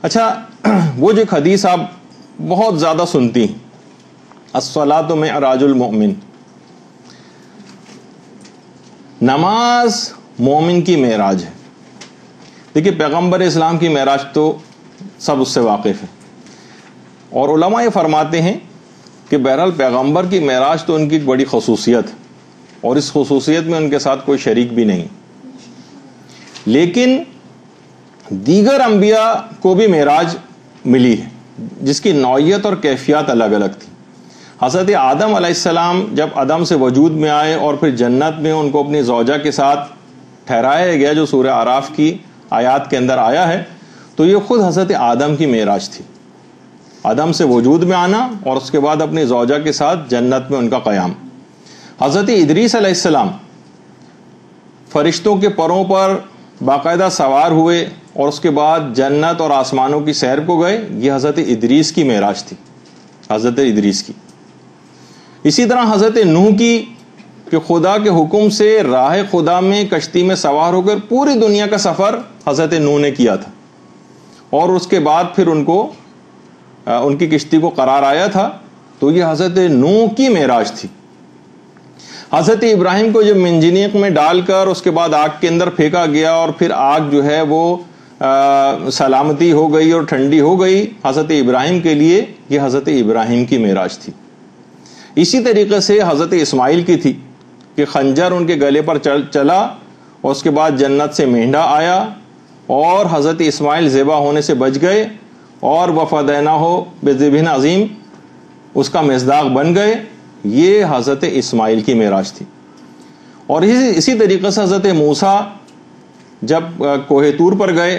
اچھا وہ جو ایک حدیث آپ بہت زیادہ سنتی ہیں، الصلاۃ معراج المؤمن، نماز مومن کی معراج ہے۔ دیکھیے پیغمبر اسلام کی معراج تو سب اس سے واقف ہیں، اور علماء یہ فرماتے ہیں کہ بہرحال پیغمبر کی معراج تو ان کی ایک بڑی خصوصیت ہے، اور اس خصوصیت میں ان کے ساتھ کوئی شریک بھی نہیں، لیکن دیگر انبیاء کو بھی معراج ملی ہے جس کی نوعیت اور کیفیات الگ الگ تھی۔ حضرت آدم علیہ السلام جب عدم سے وجود میں آئے اور پھر جنت میں ان کو اپنی زوجہ کے ساتھ ٹھہرایا گیا، جو سورہ اعراف کی آیات کے اندر آیا ہے، تو یہ خود حضرت آدم کی معراج تھی، عدم سے وجود میں آنا اور اس کے بعد اپنی زوجہ کے ساتھ جنت میں ان کا قیام۔ حضرت ادریس علیہ السلام فرشتوں کے پروں پر باقاعدہ سوار ہوئے اور اس کے بعد جنت اور آسمانوں کی سیر کو گئے، یہ حضرت ادریس کی معراج تھی، حضرت ادریس کی۔ اسی طرح حضرت نوح کی، کہ خدا کے حکم سے راہ خدا میں کشتی میں سوار ہو کر پوری دنیا کا سفر حضرت نوح نے کیا تھا، اور اس کے بعد پھر ان کی کشتی کو قرار آیا تھا، تو یہ حضرت نوح کی معراج تھی۔ حضرت ابراہیم کو جب منجنیق میں ڈال کر اس کے بعد آگ کے اندر پھینکا گیا اور پھر آگ جو ہے وہ سلامتی ہو گئی اور ٹھنڈی ہو گئی، حضرت ابراہیم کے لیے یہ حضرت ابراہیم کی معراج تھی۔ اسی طریقے سے حضرت اسماعیل کی تھی کہ خنجر ان کے گلے پر چلا اور اس کے بعد جنت سے مینڈھا آیا اور حضرت اسماعیل ذبح ہونے سے بچ گئے، اور وفدیناہ بذبح عظیم اس کا مصداق بن گئے، یہ حضرت اسماعیل کی معراج تھی۔ اور اسی طریقے سے حضرت موسیٰ جب کوہ طور پر گئے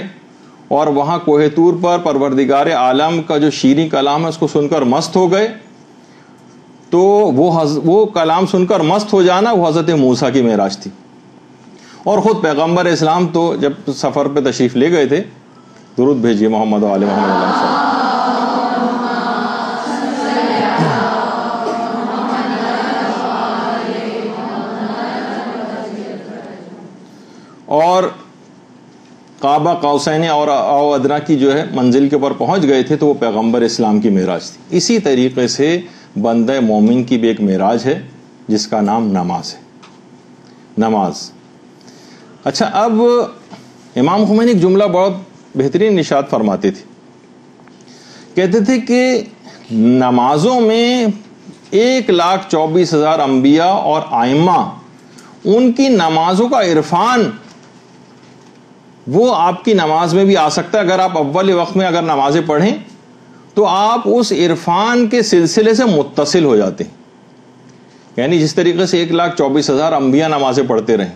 اور وہاں کوہ طور پر پروردگار عالم کا جو شیریں کلام ہے اس کو سن کر مست ہو گئے، تو وہ کلام سن کر مست ہو جانا وہ حضرت موسیٰ کی معراج تھی۔ اور خود پیغمبر اسلام تو جب سفر پہ تشریف لے گئے تھے، درود بھیجیے محمد و آل محمد علیہ وسلم۔ اور کعبہ قوسین اور او ادنا کی جو ہے منزل کے اوپر پہنچ گئے تھے، تو وہ پیغمبر اسلام کی معراج تھی۔ اسی طریقے سے بندہ مومن کی بھی ایک معراج ہے جس کا نام نماز ہے، نماز۔ اچھا اب امام خمینی ایک جملہ بہت بہترین ارشاد فرماتے تھے، کہتے تھے کہ نمازوں میں 1,24,000 انبیاء اور ائمہ، ان کی نمازوں کا عرفان وہ آپ کی نماز میں بھی آ سکتا ہے۔ اگر آپ اول وقت میں اگر نمازیں پڑھیں تو آپ اس عرفان کے سلسلے سے متصل ہو جاتے ہیں، یعنی جس طریقے سے 1,24,000 انبیاء نمازیں پڑھتے رہیں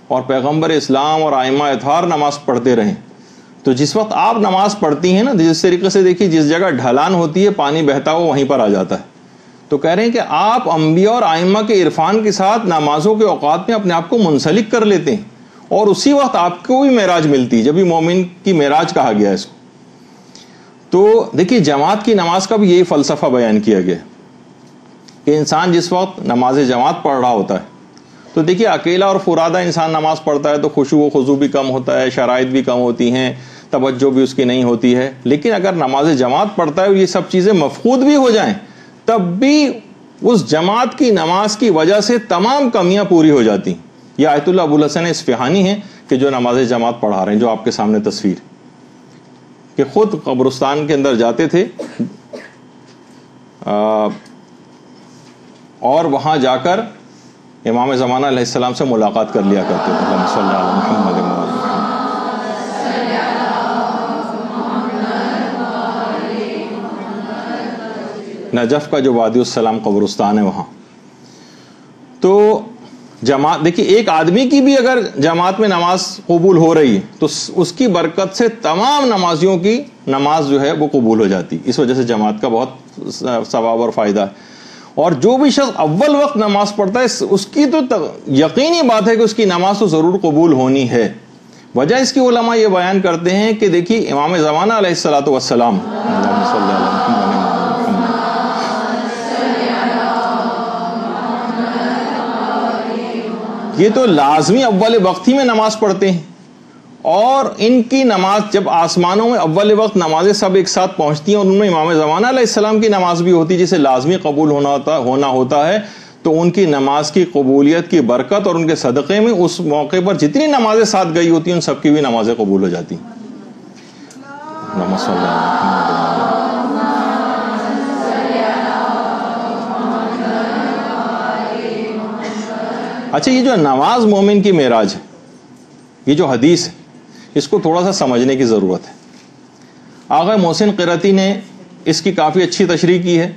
اور پیغمبر اسلام اور ائمہ اطہار نماز پڑھتے رہیں، تو جس وقت آپ نماز پڑھتی ہیں نا، جس طریقے سے دیکھیے جس جگہ ڈھلان ہوتی ہے پانی بہتا ہوا وہیں پر آ جاتا ہے، تو کہہ رہے ہیں کہ آپ انبیاء اور ائمہ کے عرفان کے ساتھ نمازوں کے اوقات میں اپنے آپ کو منسلک کر لیتے ہیں، اور اسی وقت آپ کو بھی معراج ملتی ہے، جب بھی مومن کی معراج کہا گیا ہے اس کو۔ تو دیکھیے جماعت کی نماز کا بھی یہی فلسفہ بیان کیا گیا کہ انسان جس وقت نماز جماعت پڑھ رہا ہوتا ہے، تو دیکھیے اکیلا اور فرادہ انسان نماز پڑھتا ہے تو خشوع و خضوع بھی کم ہوتا ہے، شرائط بھی کم ہوتی ہیں، توجہ بھی اس کی نہیں ہوتی ہے، لیکن اگر نماز جماعت پڑھتا ہے یہ سب چیزیں مفقود بھی ہو جائیں تب بھی اس جماعت کی نماز کی وجہ سے تمام کمیاں پوری ہو جاتی ہیں۔ یہ آیت اللہ ابو الحسن اصفہانی ہیں کہ جو نماز جماعت پڑھا رہے ہیں، جو آپ کے سامنے تصویر، کہ خود قبرستان کے اندر جاتے تھے اور وہاں جا کر امام زمانہ علیہ السلام سے ملاقات کر لیا کرتے تھے۔ اللہم صلی علی محمد و آل محمد۔ نجف کا جو وادی السلام قبرستان ہے وہاں، تو جماعت دیکھیے ایک آدمی کی بھی اگر جماعت میں نماز قبول ہو رہی ہے تو اس کی برکت سے تمام نمازیوں کی نماز جو ہے وہ قبول ہو جاتی، اس وجہ سے جماعت کا بہت ثواب اور فائدہ ہے۔ اور جو بھی شخص اول وقت نماز پڑھتا ہے اس کی تو یقینی بات ہے کہ اس کی نماز تو ضرور قبول ہونی ہے۔ وجہ اس کی علماء یہ بیان کرتے ہیں کہ دیکھیے امام زمانہ علیہ الصلوۃ والسلام، اللہم صلی علی محمد، یہ تو لازمی اول وقت ہی میں نماز پڑھتے ہیں، اور ان کی نماز جب آسمانوں میں اول وقت نمازیں سب ایک ساتھ پہنچتی ہیں اور ان میں امام زمانہ علیہ السلام کی نماز بھی ہوتی ہے جسے لازمی قبول ہونا ہوتا ہے، تو ان کی نماز کی قبولیت کی برکت اور ان کے صدقے میں اس موقع پر جتنی نمازیں ساتھ گئی ہوتی ہیں ان سب کی بھی نمازیں قبول ہو جاتی ہیں۔ اچھا، یہ جو نماز مومن کی معراج ہے، یہ جو حدیث ہے، اس کو تھوڑا سا سمجھنے کی ضرورت ہے۔ آغا محسن قرطی نے اس کی کافی اچھی تشریح کی ہے،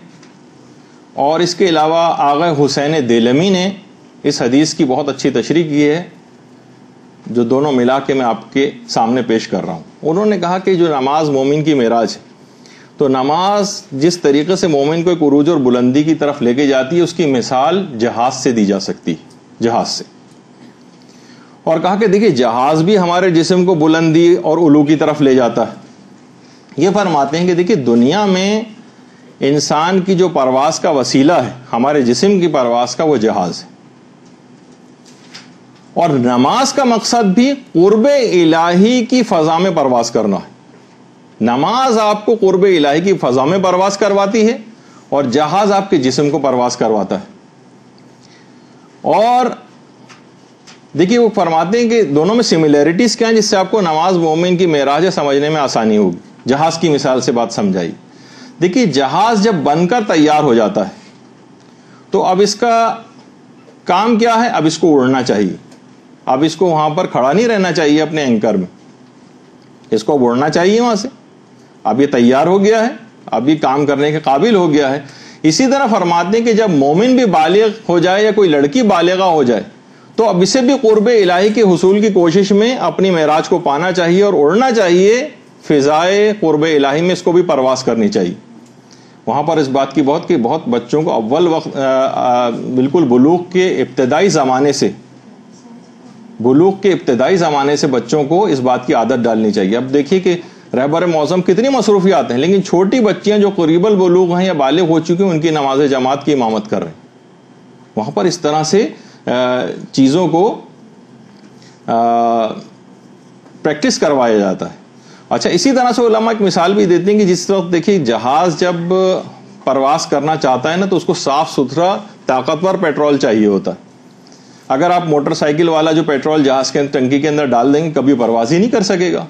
اور اس کے علاوہ آغا حسین دیلمی نے اس حدیث کی بہت اچھی تشریح کی ہے، جو دونوں ملا کے میں آپ کے سامنے پیش کر رہا ہوں۔ انہوں نے کہا کہ جو نماز مومن کی معراج ہے، تو نماز جس طریقے سے مومن کو ایک عروج اور بلندی کی طرف لے کے جاتی ہے، اس کی مثال جہاز سے دی جا سکتی ہے، جہاز سے۔ اور کہا کہ دیکھیے جہاز بھی ہمارے جسم کو بلندی اور علو کی طرف لے جاتا ہے۔ یہ فرماتے ہیں کہ دیکھیے دنیا میں انسان کی جو پرواز کا وسیلہ ہے، ہمارے جسم کی پرواز کا، وہ جہاز ہے، اور نماز کا مقصد بھی قرب الہی کی فضا میں پرواز کرنا ہے۔ نماز آپ کو قرب الہی کی فضا میں پرواز کرواتی ہے، اور جہاز آپ کے جسم کو پرواز کرواتا ہے۔ اور دیکھیے وہ فرماتے ہیں کہ دونوں میں سملیرٹیز کیا ہیں، جس سے آپ کو نماز مومن کی معراج سمجھنے میں آسانی ہوگی۔ جہاز کی مثال سے بات سمجھائی۔ دیکھیے جہاز جب بن کر تیار ہو جاتا ہے تو اب اس کا کام کیا ہے؟ اب اس کو اڑنا چاہیے، اب اس کو وہاں پر کھڑا نہیں رہنا چاہیے اپنے اینکر میں، اس کو اڑنا چاہیے وہاں سے۔ اب یہ تیار ہو گیا ہے، اب یہ کام کرنے کے قابل ہو گیا ہے۔ اسی طرح فرماتے ہیں کہ جب مومن بھی بالغ ہو جائے یا کوئی لڑکی بالغہ ہو جائے تو اب اسے بھی قرب الہی کے حصول کی کوشش میں اپنی معراج کو پانا چاہیے اور اڑنا چاہیے فضائے قرب الہی میں، اس کو بھی پرواز کرنی چاہیے۔ وہاں پر اس بات کی بہت بچوں کو اول وقت بالکل بلوغ کے ابتدائی زمانے سے بچوں کو اس بات کی عادت ڈالنی چاہیے۔ اب دیکھیے کہ رہبر معظم کتنی مصروفیات ہیں، لیکن چھوٹی بچیاں جو قریب البلوغ ہیں یا بالغ ہو چکی ہیں، ان کی نماز جماعت کی امامت کر رہے ہیں۔ وہاں پر اس طرح سے چیزوں کو پریکٹس کروایا جاتا ہے۔ اچھا، اسی طرح سے علماء ایک مثال بھی دیتے ہیں کہ جس وقت دیکھیے جہاز جب پرواز کرنا چاہتا ہے نا، تو اس کو صاف ستھرا طاقتور پیٹرول چاہیے ہوتا ہے۔ اگر آپ موٹر سائیکل والا جو پیٹرول جہاز کے ٹنکی کے اندر ڈال دیں گے، کبھی پرواز ہی نہیں کر سکے گا۔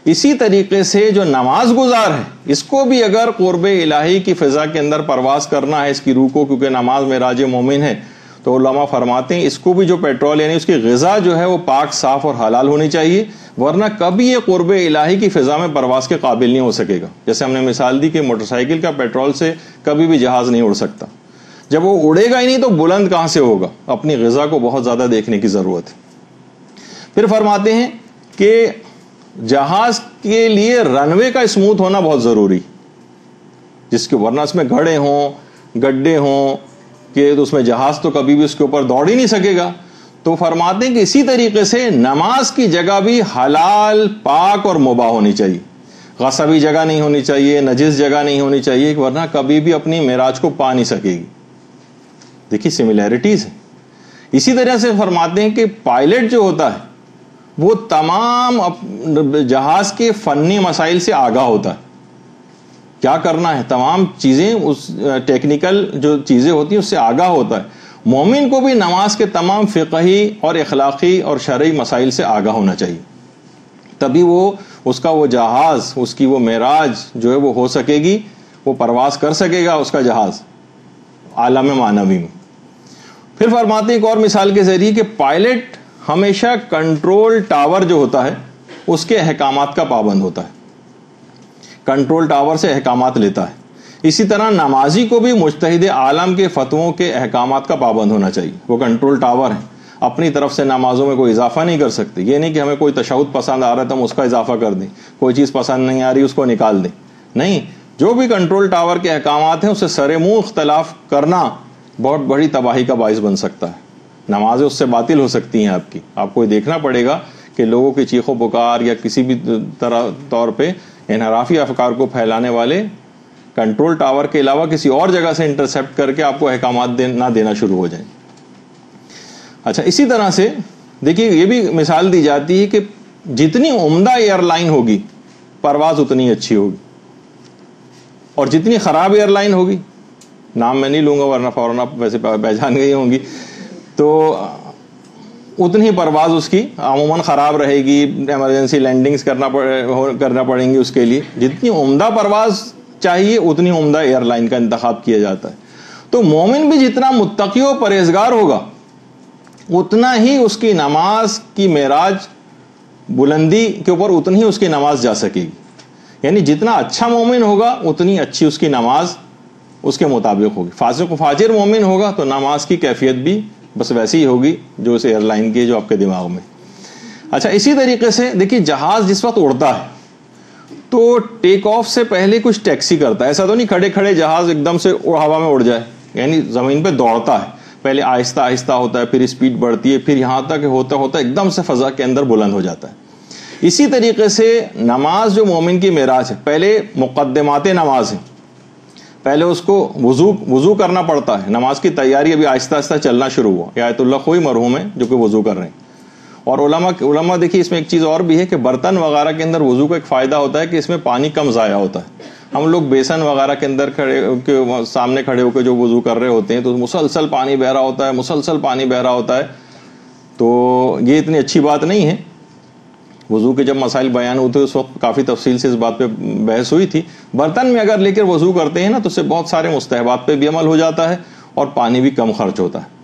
اسی طریقے سے جو نماز گزار ہے، اس کو بھی اگر قرب الہی کی فضا کے اندر پرواز کرنا ہے، اس کی روح کو، کیونکہ نماز معراج مومن ہے، تو علماء فرماتے ہیں اس کو بھی جو پیٹرول یعنی اس کی غذا جو ہے وہ پاک، صاف اور حلال ہونی چاہیے، ورنہ کبھی یہ قرب الہی کی فضا میں پرواز کے قابل نہیں ہو سکے گا۔ جیسے ہم نے مثال دی کہ موٹر سائیکل کا پیٹرول سے کبھی بھی جہاز نہیں اڑ سکتا۔ جب وہ اڑے گا ہی نہیں تو بلند کہاں سے ہوگا؟ اپنی غذا کو بہت زیادہ دیکھنے کی ضرورت ہے۔ پھر فرماتے ہیں کہ جہاز کے لیے رن وے کا اسموتھ ہونا بہت ضروری، جس کے ورنہ اس میں گھڑے ہوں، گڈھے ہوں، کہ اس میں جہاز تو کبھی بھی اس کے اوپر دوڑ ہی نہیں سکے گا۔ تو فرماتے ہیں کہ اسی طریقے سے نماز کی جگہ بھی حلال، پاک اور مباح ہونی چاہیے۔ غصبی جگہ نہیں ہونی چاہیے، نجس جگہ نہیں ہونی چاہیے، ورنہ کبھی بھی اپنی معراج کو پا نہیں سکے گی۔ دیکھیے سملیرٹیز ہے۔ اسی طرح سے فرماتے ہیں کہ پائلٹ جو ہوتا ہے وہ تمام جہاز کے فنی مسائل سے آگاہ ہوتا ہے، کیا کرنا ہے، تمام چیزیں، اس ٹیکنیکل جو چیزیں ہوتی ہیں اس سے آگاہ ہوتا ہے۔ مومن کو بھی نماز کے تمام فقہی اور اخلاقی اور شرعی مسائل سے آگاہ ہونا چاہیے، تبھی وہ اس کا وہ جہاز، اس کی وہ معراج جو ہے وہ ہو سکے گی، وہ پرواز کر سکے گا اس کا جہاز عالم معنوی میں۔ پھر فرماتے ہیں ایک اور مثال کے ذریعے کہ پائلٹ ہمیشہ کنٹرول ٹاور جو ہوتا ہے اس کے احکامات کا پابند ہوتا ہے، کنٹرول ٹاور سے احکامات لیتا ہے۔ اسی طرح نمازی کو بھی مجتہد عالم کے فتووں کے احکامات کا پابند ہونا چاہیے۔ وہ کنٹرول ٹاور ہے، اپنی طرف سے نمازوں میں کوئی اضافہ نہیں کر سکتے۔ یہ نہیں کہ ہمیں کوئی تشہد پسند آ رہا ہے تو ہم اس کا اضافہ کر دیں، کوئی چیز پسند نہیں آ رہی اس کو نکال دیں، نہیں۔ جو بھی کنٹرول ٹاور کے احکامات ہیں اس سے سر منہ اختلاف کرنا بہت بڑی تباہی کا باعث بن سکتا ہے۔ نمازیں اس سے باطل ہو سکتی ہیں آپ کی۔ آپ کو دیکھنا پڑے گا کہ لوگوں کی چیخ و پکار یا کسی بھی طور پہ انحرافی افکار کو پھیلانے والے کنٹرول ٹاور کے علاوہ کسی اور جگہ سے انٹرسپٹ کر کے آپ کو احکامات نہ دینا شروع ہو جائیں۔ اچھا، اسی طرح سے دیکھیے یہ بھی مثال دی جاتی ہے کہ جتنی عمدہ ایئر لائن ہوگی پرواز اتنی اچھی ہوگی، اور جتنی خراب ایئر لائن ہوگی، نام میں نہیں لوں گا ورنہ فوراً آپ ویسے پہچان گئی ہوں گی، تو اتنی پرواز اس کی عموماً خراب رہے گی، ایمرجنسی لینڈنگز کرنا پڑیں گی اس کے لیے۔ جتنی عمدہ پرواز چاہیے اتنی عمدہ ایئر لائن کا انتخاب کیا جاتا ہے۔ تو مومن بھی جتنا متقی و پرہیزگار ہوگا اتنا ہی اس کی نماز کی معراج بلندی کے اوپر اتنی ہی اس کی نماز جا سکے گی، یعنی جتنا اچھا مومن ہوگا اتنی اچھی اس کی نماز اس کے مطابق ہوگی۔ فاسق و فاجر مومن ہوگا تو نماز کی کیفیت بھی بس ویسی ہی ہوگی جو اس ایئر لائن کی جو آپ کے دماغ میں۔ اچھا، اسی طریقے سے دیکھیے جہاز جس وقت اڑتا ہے تو ٹیک آف سے پہلے کچھ ٹیکسی کرتا ہے، ایسا تو نہیں کھڑے کھڑے جہاز ایک دم سے ہوا میں اڑ جائے، یعنی زمین پہ دوڑتا ہے، پہلے آہستہ آہستہ ہوتا ہے، پھر اسپیڈ بڑھتی ہے، پھر یہاں تک ہوتا ہوتا ایک دم سے فضا کے اندر بلند ہو جاتا ہے۔ اسی طریقے سے نماز جو مومن کی معراج ہے، پہلے مقدمات نماز ہیں، پہلے اس کو وضو کرنا پڑتا ہے، نماز کی تیاری ابھی آہستہ آہستہ چلنا شروع ہوا۔ یہ آیت اللہ خوئی مرحوم ہے جو کہ وضو کر رہے ہیں، اور علماء دیکھیے اس میں ایک چیز اور بھی ہے کہ برتن وغیرہ کے اندر وضو کا ایک فائدہ ہوتا ہے کہ اس میں پانی کم ضائع ہوتا ہے۔ ہم لوگ بیسن وغیرہ کے اندر سامنے کھڑے ہو کے جو وضو کر رہے ہوتے ہیں تو مسلسل پانی بہ رہا ہوتا ہے، تو یہ اتنی اچھی بات نہیں ہے۔ وضو کے جب مسائل بیان ہوتے اس وقت کافی تفصیل سے اس بات پہ بحث ہوئی تھی۔ برتن میں اگر لے کر وضو کرتے ہیں نا تو اس سے بہت سارے مستحبات پہ بھی عمل ہو جاتا ہے اور پانی بھی کم خرچ ہوتا ہے۔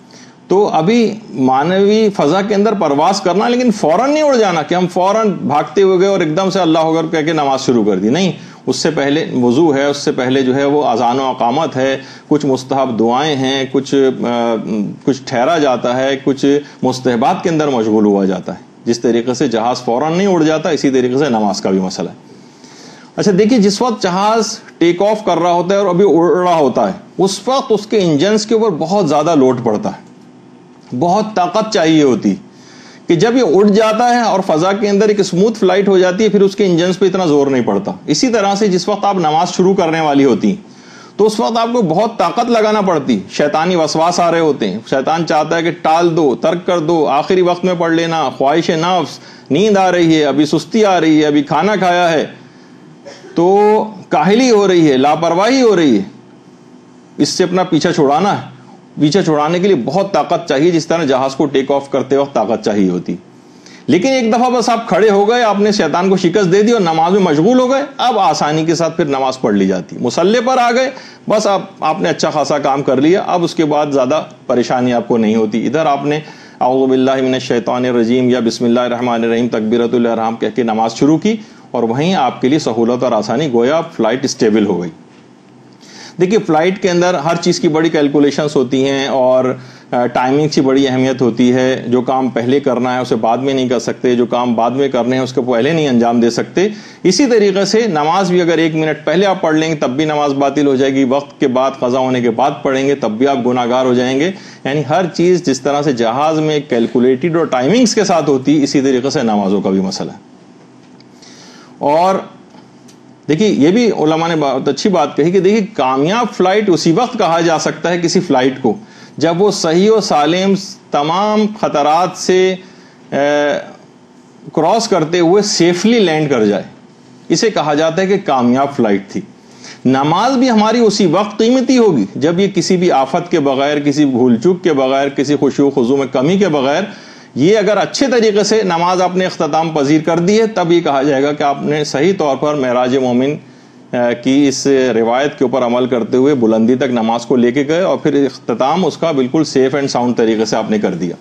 تو ابھی مانوی فضا کے اندر پرواز کرنا، لیکن فوراً نہیں اڑ جانا کہ ہم فوراً بھاگتے ہوئے گئے اور ایک دم سے اللہ اکبر کہہ کے نماز شروع کر دی، نہیں، اس سے پہلے وضو ہے، اس سے پہلے جو ہے وہ اذان و اقامت ہے، کچھ مستحب دعائیں ہیں، کچھ ٹھہرا جاتا ہے، کچھ مستحبات کے اندر مشغول ہوا جاتا ہے۔ جس طریقے سے جہاز فوراً نہیں اڑ جاتا اسی طریقے سے نماز کا بھی مسئلہ ہے۔ اچھا دیکھیے، جس وقت جہاز ٹیک آف کر رہا ہوتا ہے اور ابھی اڑ رہا ہوتا ہے اس وقت اس کے انجنز کے اوپر بہت زیادہ لوڈ پڑتا ہے، بہت طاقت چاہیے ہوتی کہ جب یہ اڑ جاتا ہے اور فضا کے اندر ایک اسموتھ فلائٹ ہو جاتی ہے پھر اس کے انجنز پہ اتنا زور نہیں پڑتا۔ اسی طرح سے جس وقت آپ نماز شروع کرنے والی ہوتی تو اس وقت آپ کو بہت طاقت لگانا پڑتی، شیطانی وسواس آ رہے ہوتے ہیں، شیطان چاہتا ہے کہ ٹال دو، ترک کر دو، آخری وقت میں پڑھ لینا، خواہش نفس، نیند آ رہی ہے، ابھی سستی آ رہی ہے، ابھی کھانا کھایا ہے، تو کاہلی ہو رہی ہے، لاپرواہی ہو رہی ہے، اس سے اپنا پیچھا چھڑانا ہے۔ پیچھا چھڑانے کے لیے بہت طاقت چاہیے، جس طرح جہاز کو ٹیک آف کرتے وقت طاقت چاہیے ہوتی۔ لیکن ایک دفعہ بس آپ کھڑے ہو گئے، آپ نے شیطان کو شکست دے دی اور نماز میں مشغول ہو گئے، اب آسانی کے ساتھ پھر نماز پڑھ لی جاتی۔ مصلی پر آ گئے، بس آپ نے اچھا خاصا کام کر لیا، اب اس کے بعد زیادہ پریشانی آپ کو نہیں ہوتی۔ ادھر آپ نے اعوذ باللہ من الشیطان الرجیم یا بسم اللہ الرحمن الرحیم تکبیرۃ الاحرام کہہ کے نماز شروع کی، اور وہیں آپ کے لیے سہولت اور آسانی، گویا فلائٹ اسٹیبل ہو گئی۔ دیکھیے فلائٹ کے اندر ہر چیز کی بڑی کیلکولیشنز ہوتی ہیں اور ٹائمنگ کی بڑی اہمیت ہوتی ہے۔ جو کام پہلے کرنا ہے اسے بعد میں نہیں کر سکتے، جو کام بعد میں کرنے ہیں اس کو پہلے نہیں انجام دے سکتے۔ اسی طریقے سے نماز بھی اگر 1 منٹ پہلے آپ پڑھ لیں گے تب بھی نماز باطل ہو جائے گی، وقت کے بعد قضا ہونے کے بعد پڑھیں گے تب بھی آپ گناہگار ہو جائیں گے۔ یعنی ہر چیز جس طرح سے جہاز میں کیلکولیٹڈ اور ٹائمنگز کے ساتھ ہوتی، اسی طریقے سے نمازوں کا بھی مسئلہ ہے۔ اور دیکھیے یہ بھی علماء نے بہت اچھی بات کہی کہ دیکھیے کامیاب فلائٹ اسی وقت کہا جا سکتا ہے کسی فلائٹ کو جب وہ صحیح و سالم تمام خطرات سے کراس کرتے ہوئے سیفلی لینڈ کر جائے، اسے کہا جاتا ہے کہ کامیاب فلائٹ تھی۔ نماز بھی ہماری اسی وقت قیمتی ہوگی جب یہ کسی بھی آفت کے بغیر، کسی بھول چوک کے بغیر، کسی خشوع و خضوع میں کمی کے بغیر، یہ اگر اچھے طریقے سے نماز آپ نے اختتام پذیر کر دی ہے تب یہ کہا جائے گا کہ آپ نے صحیح طور پر معراج مومن کی اس روایت کے اوپر عمل کرتے ہوئے بلندی تک نماز کو لے کے گئے، اور پھر اختتام اس کا بالکل سیف اینڈ ساؤنڈ طریقے سے آپ نے کر دیا،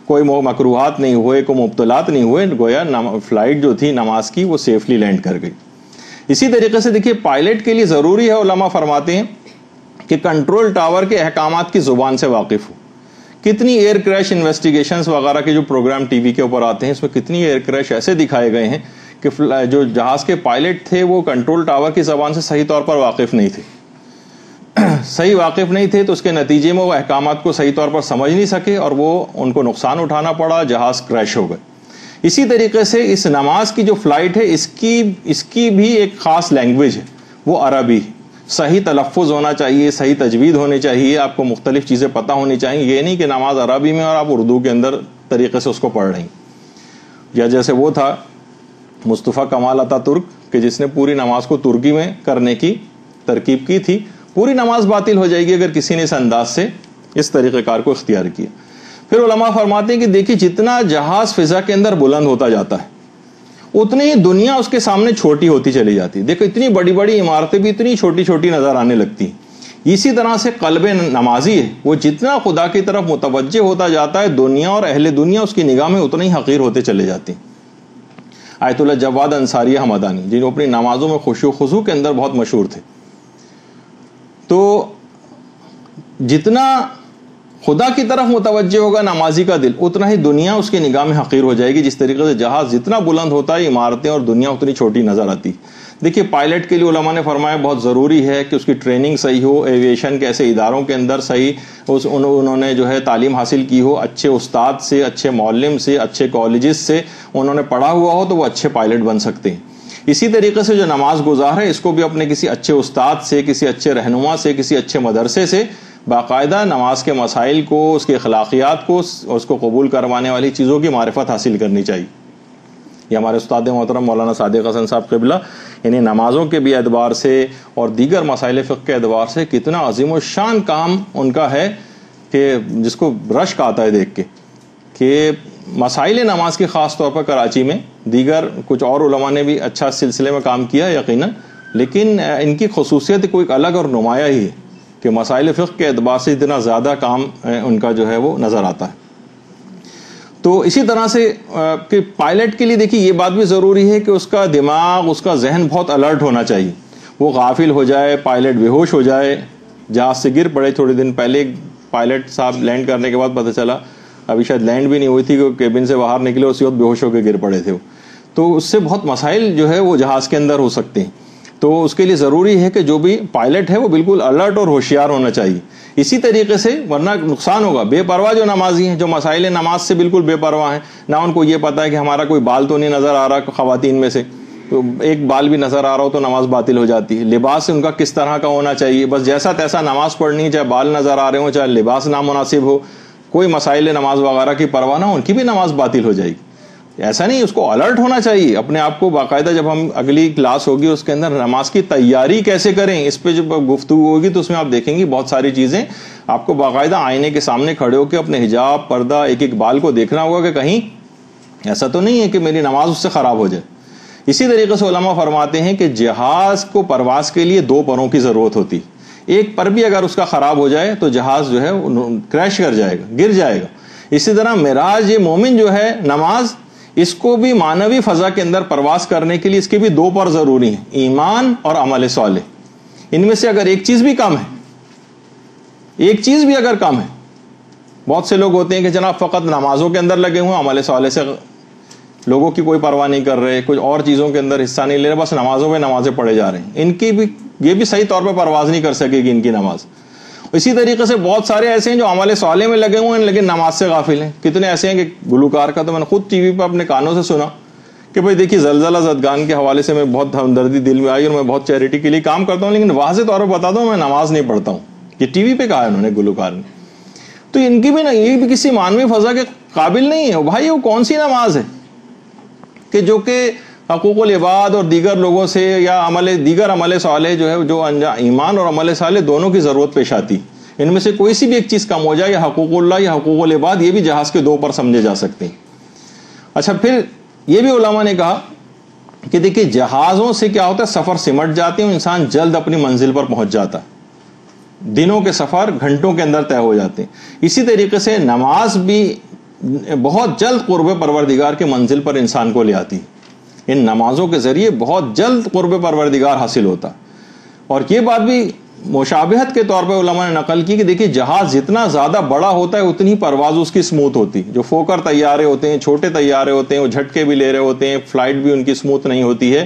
کوئی مکروہات نہیں ہوئے، کوئی مبتلات نہیں ہوئے، گویا فلائٹ جو تھی نماز کی وہ سیفلی لینڈ کر گئی۔ اسی طریقے سے دیکھیے پائلٹ کے لیے ضروری ہے، علماء فرماتے ہیں کہ کنٹرول ٹاور کے احکامات کی زبان سے واقف ہو۔ کتنی ایئر کریش انویسٹیگیشنز وغیرہ کے جو پروگرام ٹی وی کے اوپر آتے ہیں اس میں کتنی ایئر کریش ایسے دکھائے گئے ہیں کہ جو جہاز کے پائلٹ تھے وہ کنٹرول ٹاور کی زبان سے صحیح طور پر واقف نہیں تھے، تو اس کے نتیجے میں وہ احکامات کو صحیح طور پر سمجھ نہیں سکے اور وہ ان کو نقصان اٹھانا پڑا، جہاز کریش ہو گئے۔ اسی طریقے سے اس نماز کی جو فلائٹ ہے اس کی بھی ایک خاص لینگویج ہے، وہ عربی، صحیح تلفظ ہونا چاہیے، صحیح تجوید ہونی چاہیے، آپ کو مختلف چیزیں پتہ ہونی چاہیے، یہ نہیں کہ نماز عربی میں اور آپ اردو کے اندر طریقے سے اس کو پڑھ رہی ہیں۔ یا جیسے وہ تھا مصطفیٰ کمال اتا ترک کہ جس نے پوری نماز کو ترکی میں کرنے کی ترکیب کی تھی. پوری نماز باطل ہو جائے گی اگر کسی نے اس انداز سے اس طریقہ کار کو اختیار کیا. پھر علماء فرماتے ہیں کہ دیکھیے جتنا جہاز فضا کے اندر بلند ہوتا جاتا ہے اتنی ہی دنیا اس کے سامنے چھوٹی ہوتی چلی جاتی ہے. دیکھو اتنی بڑی بڑی عمارتیں بھی اتنی چھوٹی چھوٹی نظر آنے لگتی ہیں. اسی طرح سے قلب نمازی ہے وہ جتنا خدا کی طرف متوجہ ہوتا جاتا ہے دنیا اور اہل دنیا اس کی نگاہ میں اتنے ہی حقیر ہوتے چلے جاتے ہیں. آیت اللہ جواد انصاریہ حمدانی جن اپنی نمازوں میں خشوع و خضوع کے اندر بہت مشہور تھے. تو جتنا خدا کی طرف متوجہ ہوگا نمازی کا دل اتنا ہی دنیا اس کی نگاہ میں حقیر ہو جائے گی. جس طریقے سے جہاز جتنا بلند ہوتا ہے عمارتیں اور دنیا اتنی چھوٹی نظر آتی. دیکھیے پائلٹ کے لیے علماء نے فرمایا بہت ضروری ہے کہ اس کی ٹریننگ صحیح ہو, ایویشن کے ایسے اداروں کے اندر صحیح انہوں نے جو ہے تعلیم حاصل کی ہو, اچھے استاد سے, اچھے معلم سے, اچھے کالجز سے انہوں نے پڑھا ہوا ہو تو وہ اچھے پائلٹ بن سکتے ہیں. اسی طریقے سے جو نماز گزار ہے اس کو بھی اپنے کسی اچھے استاد سے, کسی اچھے رہنما سے, کسی اچھے مدرسے سے باقاعدہ نماز کے مسائل کو, اس کے اخلاقیات کو, اس کو قبول کروانے والی چیزوں کی معرفت حاصل کرنی چاہیے. یہ ہمارے استاد محترم مولانا صادق حسن صاحب قبلہ یعنی نمازوں کے بھی اعتبار سے اور دیگر مسائل فقہ کے اعتبار سے کتنا عظیم و شان کام ان کا ہے کہ جس کو رشک آتا ہے دیکھ کے کہ مسائل نماز کی خاص طور پر کراچی میں, دیگر کچھ اور علماء نے بھی اچھا سلسلے میں کام کیا یقیناً, لیکن ان کی خصوصیت کوئی الگ اور نمایاں ہی ہے کہ مسائل فقہ کے اعتبار سے اتنا زیادہ کام ان کا جو ہے وہ نظر آتا ہے. تو اسی طرح سے کہ پائلٹ کے لیے دیکھیے یہ بات بھی ضروری ہے کہ اس کا دماغ, اس کا ذہن بہت الرٹ ہونا چاہیے. وہ غافل ہو جائے, پائلٹ بے ہوش ہو جائے, جہاز سے گر پڑے. تھوڑے دن پہلے پائلٹ صاحب لینڈ کرنے کے بعد پتہ چلا ابھی شاید لینڈ بھی نہیں ہوئی تھی کہ کیبن سے باہر نکلے اسی وقت بے ہوش ہو کے گر پڑے تھے. تو اس سے بہت مسائل جو ہے وہ جہاز کے اندر ہو سکتے ہیں. تو اس کے لیے ضروری ہے کہ جو بھی پائلٹ ہے وہ بالکل الرٹ اور ہوشیار ہونا چاہیے. اسی طریقے سے ورنہ نقصان ہوگا. بے پرواہ جو نمازی ہیں, جو مسائل نماز سے بالکل بے پرواہ ہیں, نہ ان کو یہ پتہ ہے کہ ہمارا کوئی بال تو نہیں نظر آ رہا, خواتین میں سے تو ایک بال بھی نظر آ رہا ہو تو نماز باطل ہو جاتی ہے. لباس ان کا کس طرح کا ہونا چاہیے, بس جیسا تیسا نماز پڑھنی ہے, چاہے بال نظر آ رہے ہوں, چاہے لباس نامناسب ہو, کوئی مسائل نماز وغیرہ کی پرواہ نہ ہو, ان کی بھی نماز باطل ہو جائے گی. ایسا نہیں, اس کو الرٹ ہونا چاہیے اپنے آپ کو. باقاعدہ جب ہم اگلی کلاس ہوگی اس کے اندر نماز کی تیاری کیسے کریں اس پہ جب گفتگو ہوگی تو اس میں آپ دیکھیں گی بہت ساری چیزیں. آپ کو باقاعدہ آئینے کے سامنے کھڑے ہو کے اپنے حجاب, پردہ, ایک ایک بال کو دیکھنا ہوگا کہ کہیں ایسا تو نہیں ہے کہ میری نماز اس سے خراب ہو جائے. اسی طریقے سے علماء فرماتے ہیں کہ جہاز کو پرواز کے لیے 2 پروں کی ضرورت ہوتی. ایک پر بھی اگر اس کا خراب ہو جائے تو جہاز جو ہے کریش کر جائے گا, گر جائے گا. اسی طرح معراج, یہ مومن جو ہے نماز, اس کو بھی معنوی فضا کے اندر پرواز کرنے کے لیے اس کے بھی 2 پر ضروری ہیں, ایمان اور عمل صالح. ان میں سے اگر ایک چیز بھی کم ہے, ایک چیز بھی اگر کم ہے, بہت سے لوگ ہوتے ہیں کہ جناب فقط نمازوں کے اندر لگے ہوئے, عمل صالح سے لوگوں کی کوئی پرواہ نہیں کر رہے, کچھ اور چیزوں کے اندر حصہ نہیں لے رہے, بس نمازوں پہ نمازیں پڑھے جا رہے ہیں. ان کی بھی یہ بھی صحیح طور پہ پرواز نہیں کر سکے گی ان کی نماز. اسی طریقے سے بہت سارے ایسے ہیں جو عمل صالح میں لگے ہوئے ہیں لیکن نماز سے غافل ہیں. کتنے ایسے ہیں کہ گلوکار کا تو میں نے خود ٹی وی پہ اپنے کانوں سے سنا کہ بھائی دیکھیے زلزلہ زدگان کے حوالے سے میں بہت ہمدردی دل میں آئی اور میں بہت چیریٹی کے لیے کام کرتا ہوں, لیکن واضح طور پہ بتا دوں میں نماز نہیں پڑھتا ہوں. یہ ٹی وی پہ کہا ہے انہوں نے, گلوکار نے. تو ان کی بھی نا یہ بھی کسی معنوی فضا کے قابل نہیں ہے. بھائی وہ کون سی نماز ہے کہ جو کہ حقوق العباد اور دیگر لوگوں سے یا دیگر عمل صالح جو ہے جو ایمان اور عمل صالح دونوں کی ضرورت پیش آتی, ان میں سے کوئی سی بھی ایک چیز کم ہو جائے, یا حقوق اللہ یا حقوق العباد, یہ بھی جہاز کے 2 پر سمجھے جا سکتے ہیں. اچھا پھر یہ بھی علماء نے کہا کہ دیکھیے جہازوں سے کیا ہوتا ہے, سفر سمٹ جاتے ہیں, انسان جلد اپنی منزل پر پہنچ جاتا ہے, دنوں کے سفر گھنٹوں کے اندر طے ہو جاتے ہیں. اسی طریقے سے نماز بھی بہت جلد قرب پروردگار کے منزل پر انسان کو لے آتی ہے. ان نمازوں کے ذریعے بہت جلد قرب پروردگار حاصل ہوتا. اور یہ بات بھی مشابہت کے طور پہ علماء نے نقل کی کہ دیکھیے جہاز جتنا زیادہ بڑا ہوتا ہے اتنی پرواز اس کی سموتھ ہوتی. جو فوکر طیارے ہوتے ہیں, چھوٹے طیارے ہوتے ہیں, وہ جھٹکے بھی لے رہے ہوتے ہیں, فلائٹ بھی ان کی سموتھ نہیں ہوتی ہے.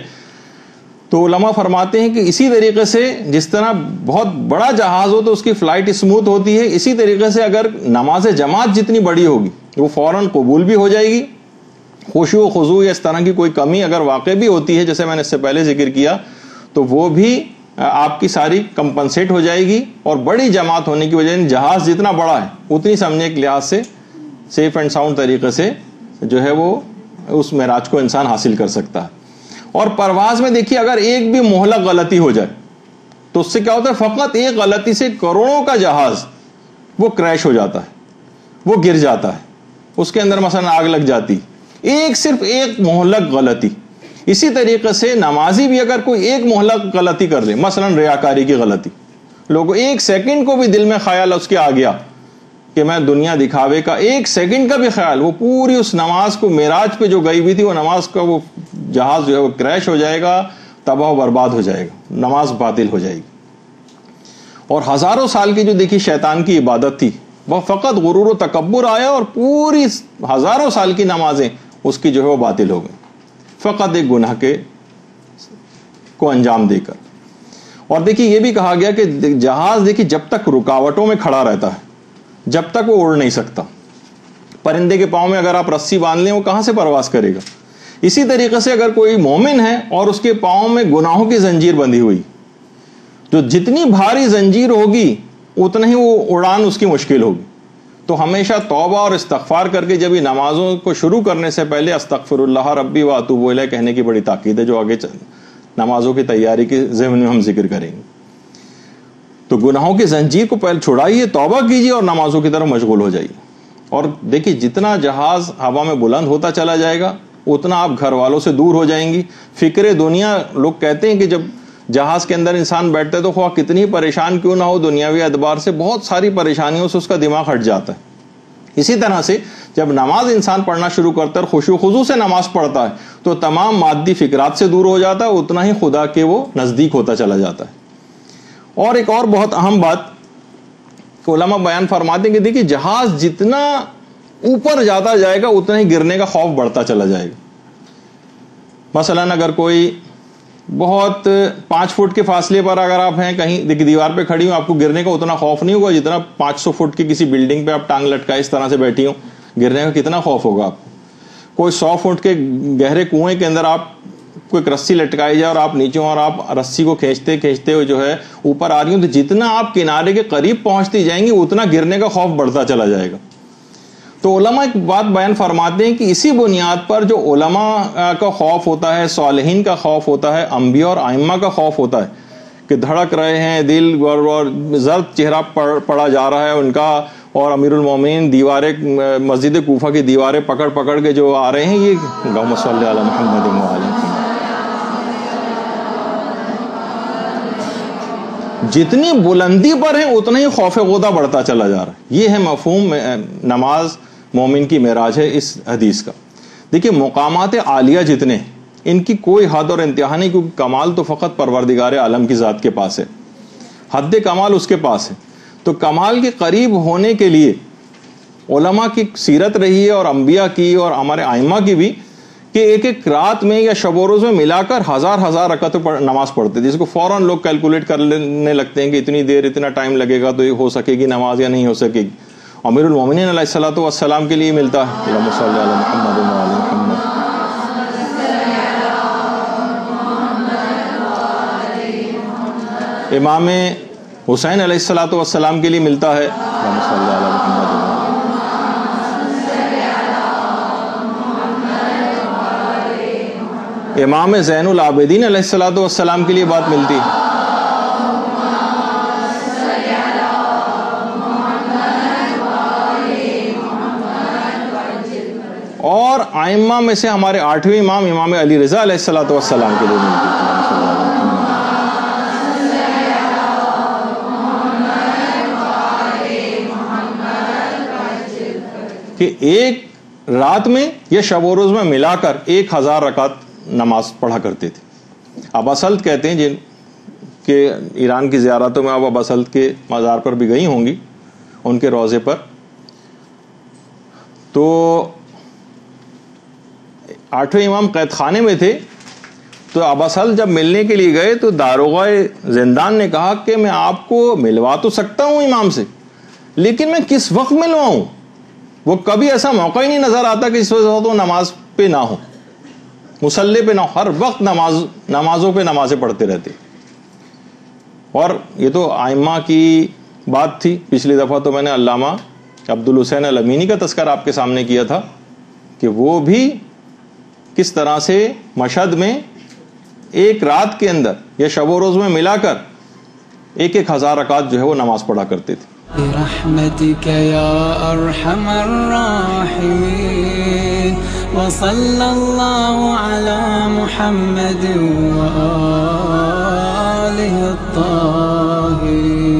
تو علماء فرماتے ہیں کہ اسی طریقے سے جس طرح بہت بڑا جہاز ہو تو اس کی فلائٹ سموتھ ہوتی ہے, اسی طریقے سے اگر نماز جماعت جتنی بڑی ہوگی وہ فوراً قبول بھی ہو جائے گی. خشوع و خضوع یا اس طرح کی کوئی کمی اگر واقع بھی ہوتی ہے جیسے میں نے اس سے پہلے ذکر کیا تو وہ بھی آپ کی ساری کمپنسیٹ ہو جائے گی. اور بڑی جماعت ہونے کی وجہ سے جہاز جتنا بڑا ہے اتنی سمجھنے کے لحاظ سے سیف اینڈ ساؤنڈ طریقے سے جو ہے وہ اس معراج کو انسان حاصل کر سکتا ہے. اور پرواز میں دیکھیے اگر ایک بھی مہلک غلطی ہو جائے تو اس سے کیا ہوتا ہے، فقط ایک غلطی سے کروڑوں کا جہاز وہ کریش ہو جاتا ہے، وہ گر جاتا ہے، اس کے اندر مثلا آگ لگ جاتی، صرف ایک مہلک غلطی۔ اسی طریقے سے نمازی بھی اگر کوئی ایک مہلک غلطی کر لے، مثلا ریاکاری کی غلطی، لوگوں ایک سیکنڈ کو بھی دل میں خیال اس کے آ گیا کہ میں دنیا دکھاوے کا، ایک سیکنڈ کا بھی خیال، وہ پوری اس نماز کو معراج پہ جو گئی ہوئی تھی وہ نماز کا وہ جہاز جو ہے وہ کریش ہو جائے گا، تباہ و برباد ہو جائے گا، نماز باطل ہو جائے گی۔ اور ہزاروں سال کی جو دیکھی شیطان کی عبادت تھی، وہ فقط غرور و تکبر آیا اور پوری ہزاروں سال کی نمازیں اس کی جو ہے وہ باطل ہو گئی، فقط ایک گناہ کے کو انجام دے کر۔ اور دیکھیے یہ بھی کہا گیا کہ جہاز دیکھیے جب تک رکاوٹوں میں کھڑا رہتا ہے جب تک وہ اڑ نہیں سکتا۔ پرندے کے پاؤں میں اگر آپ رسی باندھ لیں وہ کہاں سے پرواز کرے گا؟ اسی طریقے سے اگر کوئی مومن ہے اور اس کے پاؤں میں گناہوں کی زنجیر بندھی ہوئی، تو جتنی بھاری زنجیر ہوگی اتنا ہی وہ اڑان اس کی مشکل ہوگی۔ تو ہمیشہ توبہ اور استغفار کر کے جب یہ نمازوں کو شروع کرنے سے پہلے استغفر اللہ ربی و اتوب الیہ کہنے کی بڑی تاکید ہے، جو آگے نمازوں کی تیاری کے ضمن میں ہم ذکر کریں گے۔ تو گناہوں کی زنجیر کو پہلے چھڑائیے، توبہ کیجیے اور نمازوں کی طرف مشغول ہو جائیے۔ اور دیکھیے جتنا جہاز ہوا میں بلند ہوتا چلا جائے گا اتنا آپ گھر والوں سے دور ہو جائیں گی، فکر دنیا۔ لوگ کہتے ہیں کہ جب جہاز کے اندر انسان بیٹھتا ہے تو خواہ کتنی پریشان کیوں نہ ہو دنیاوی اعتبار سے، بہت ساری پریشانیوں سے اس کا دماغ ہٹ جاتا ہے۔ اسی طرح سے جب نماز انسان پڑھنا شروع کرتا ہے اور خشوع و خضوع سے نماز پڑھتا ہے تو تمام مادی فکرات سے دور ہو جاتا ہے، اتنا ہی خدا کے وہ نزدیک ہوتا چلا جاتا ہے۔ اور ایک اور بہت اہم بات علماء بیان فرماتے ہیں کہ دیکھیے جہاز جتنا اوپر جاتا جائے گا اتنا ہی گرنے کا خوف بڑھتا چلا جائے گا۔ مثلا اگر کوئی بہت 5 فٹ کے فاصلے پر اگر آپ ہیں کہیں دیکھیے دیوار پہ کھڑی ہوں، آپ کو گرنے کا اتنا خوف نہیں ہوگا جتنا 500 فٹ کی کسی بلڈنگ پہ آپ ٹانگ لٹکائے اس طرح سے بیٹھی ہوں، گرنے کا کتنا خوف ہوگا آپ کو۔ کوئی 100 فٹ کے گہرے کنویں کے اندر آپ کو ایک رسی لٹکائی جائے اور آپ نیچے اور آپ رسی کو کھینچتے کھینچتے ہوئے جو ہے اوپر آ رہی ہوں، تو جتنا آپ کنارے کے قریب پہنچتی جائیں گی اتنا گرنے کا خوف بڑھتا چلا جائے گا۔ تو علماء ایک بات بیان فرماتے ہیں کہ اسی بنیاد پر جو علماء کا خوف ہوتا ہے، صالحین کا خوف ہوتا ہے، انبیاء اور ائمہ کا خوف ہوتا ہے کہ دھڑک رہے ہیں دل اور زرد چہرہ پڑا جا رہا ہے ان کا، اور امیر المومنین دیواریں مسجد کوفہ کی دیواریں پکڑ پکڑ کے جو آ رہے ہیں، یہ اللہم صلی علی محمد و علی محمد۔ جتنی بلندی پر ہیں اتنا ہی خوف غدہ بڑھتا چلا جا رہا ہے۔ یہ ہے مفہوم نماز مومن کی معراج ہے اس حدیث کا۔ دیکھیے مقامات عالیہ جتنے ان کی کوئی حد اور انتہا نہیں، کیونکہ کمال تو فقط پروردگار عالم کی ذات کے پاس ہے، حد کمال اس کے پاس ہے۔ تو کمال کے قریب ہونے کے لیے علماء کی سیرت رہی ہے اور انبیاء کی اور ہمارے ائمہ کی بھی، کہ ایک ایک رات میں یا شب و روز میں ملا کر ہزار رکعت نماز پڑھتے تھے، جس کو فوراً لوگ کیلکولیٹ کرنے لگتے ہیں کہ اتنی دیر اتنا ٹائم لگے گا تو یہ ہو سکے گی نماز یا نہیں ہو سکے گی۔ امیر المومنین علیہ الصلوۃ والسلام کے لیے ملتا ہے اللہم صلی علی محمد و علی محمد۔ امام حسین علیہ الصلوۃ والسلام کے لیے ملتا ہے اللہم صلی علی محمد و علی۔ امام زین العابدین علیہ الصلوۃ والسلام کے لیے بات ملتی ہے۔ اور ائمہ میں سے ہمارے 8ویں امام امام علی رضا علیہ الصلوۃ والسلام کے لیے ملتی ہے کہ ایک رات میں یا شب و روز میں ملا کر 1000 رکعت نماز پڑھا کرتے تھے۔ ابا سلط کہتے ہیں جن کہ ایران کی زیارتوں میں آپ ابا سلط کے مزار پر بھی گئی ہوں گی، ان کے روضے پر، تو 8ویں امام قید خانے میں تھے، تو ابا سلط جب ملنے کے لیے گئے تو داروغہ زندان نے کہا کہ میں آپ کو ملوا تو سکتا ہوں امام سے، لیکن میں کس وقت ملواؤں؟ وہ کبھی ایسا موقع ہی نہیں نظر آتا کہ اس وقت وہ نماز پہ نہ ہو، مصلی پہ نہ ہو، ہر وقت نمازوں پہ نمازیں پڑھتے رہتے۔ اور یہ تو ائمہ کی بات تھی۔ پچھلی دفعہ تو میں نے علامہ عبد الحسین الامینی کا تذکرہ آپ کے سامنے کیا تھا کہ وہ بھی کس طرح سے مشہد میں ایک رات کے اندر یا شب و روز میں ملا کر 1000 رکعت جو ہے وہ نماز پڑھا کرتے تھے. برحمتك يا ارحم الراحمين وصلى الله على محمد وآله الطاهرين.